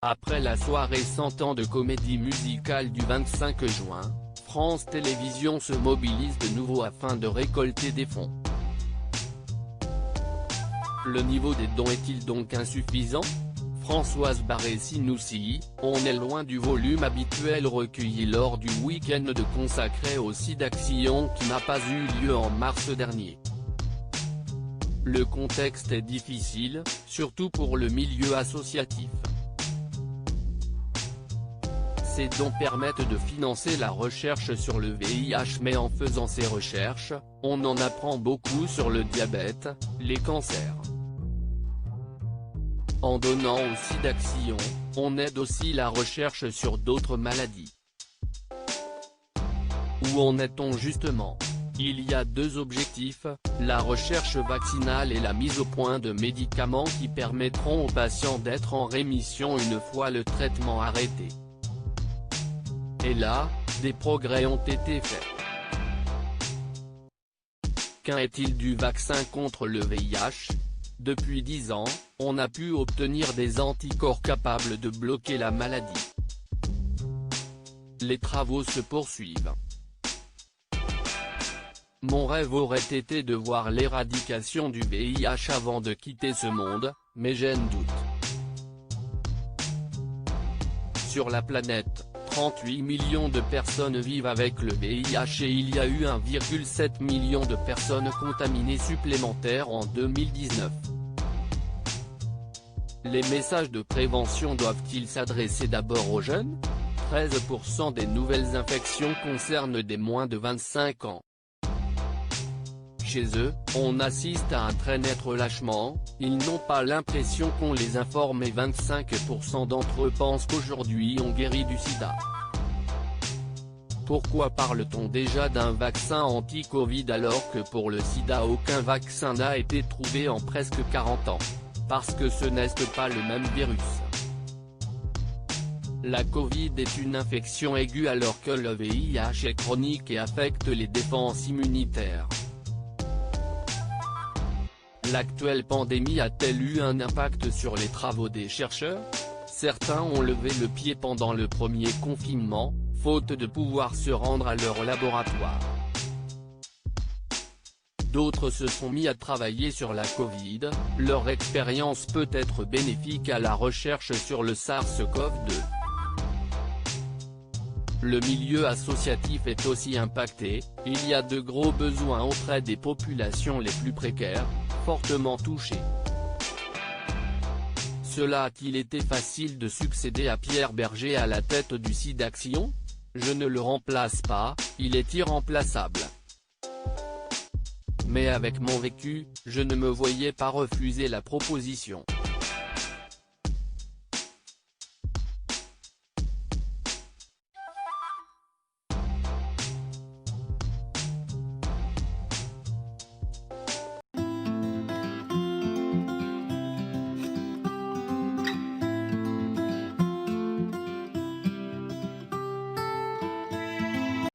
Après la soirée 100 ans de comédie musicale du 25 juin, France Télévisions se mobilise de nouveau afin de récolter des fonds. Le niveau des dons est-il donc insuffisant? Françoise Barré-Sinoussi, on est loin du volume habituel recueilli lors du week-end de consacré au SIDAction qui n'a pas eu lieu en mars dernier. Le contexte est difficile, surtout pour le milieu associatif. Ces dons permettent de financer la recherche sur le VIH, mais en faisant ces recherches, on en apprend beaucoup sur le diabète, les cancers. En donnant au SIDAction, on aide aussi la recherche sur d'autres maladies. Où en est-on justement? Il y a deux objectifs, la recherche vaccinale et la mise au point de médicaments qui permettront aux patients d'être en rémission une fois le traitement arrêté. Et là, des progrès ont été faits. Qu'en est-il du vaccin contre le VIH? Depuis 10 ans, on a pu obtenir des anticorps capables de bloquer la maladie. Les travaux se poursuivent. Mon rêve aurait été de voir l'éradication du VIH avant de quitter ce monde, mais j'ai un doute. Sur la planète, 38 millions de personnes vivent avec le VIH et il y a eu 1,7 million de personnes contaminées supplémentaires en 2019. Les messages de prévention doivent-ils s'adresser d'abord aux jeunes? 13% des nouvelles infections concernent des moins de 25 ans. Chez eux, on assiste à un très net relâchement, ils n'ont pas l'impression qu'on les informe et 25% d'entre eux pensent qu'aujourd'hui on guérit du sida. Pourquoi parle-t-on déjà d'un vaccin anti-Covid alors que pour le sida aucun vaccin n'a été trouvé en presque 40 ans? Parce que ce n'est pas le même virus. La Covid est une infection aiguë alors que le VIH est chronique et affecte les défenses immunitaires. L'actuelle pandémie a-t-elle eu un impact sur les travaux des chercheurs? Certains ont levé le pied pendant le premier confinement, faute de pouvoir se rendre à leur laboratoire. D'autres se sont mis à travailler sur la Covid, leur expérience peut être bénéfique à la recherche sur le SARS-CoV-2. Le milieu associatif est aussi impacté, il y a de gros besoins auprès des populations les plus précaires, fortement touchées. Cela a-t-il été facile de succéder à Pierre Berger à la tête du SIDAction? Je ne le remplace pas, il est irremplaçable. Mais avec mon vécu, je ne me voyais pas refuser la proposition.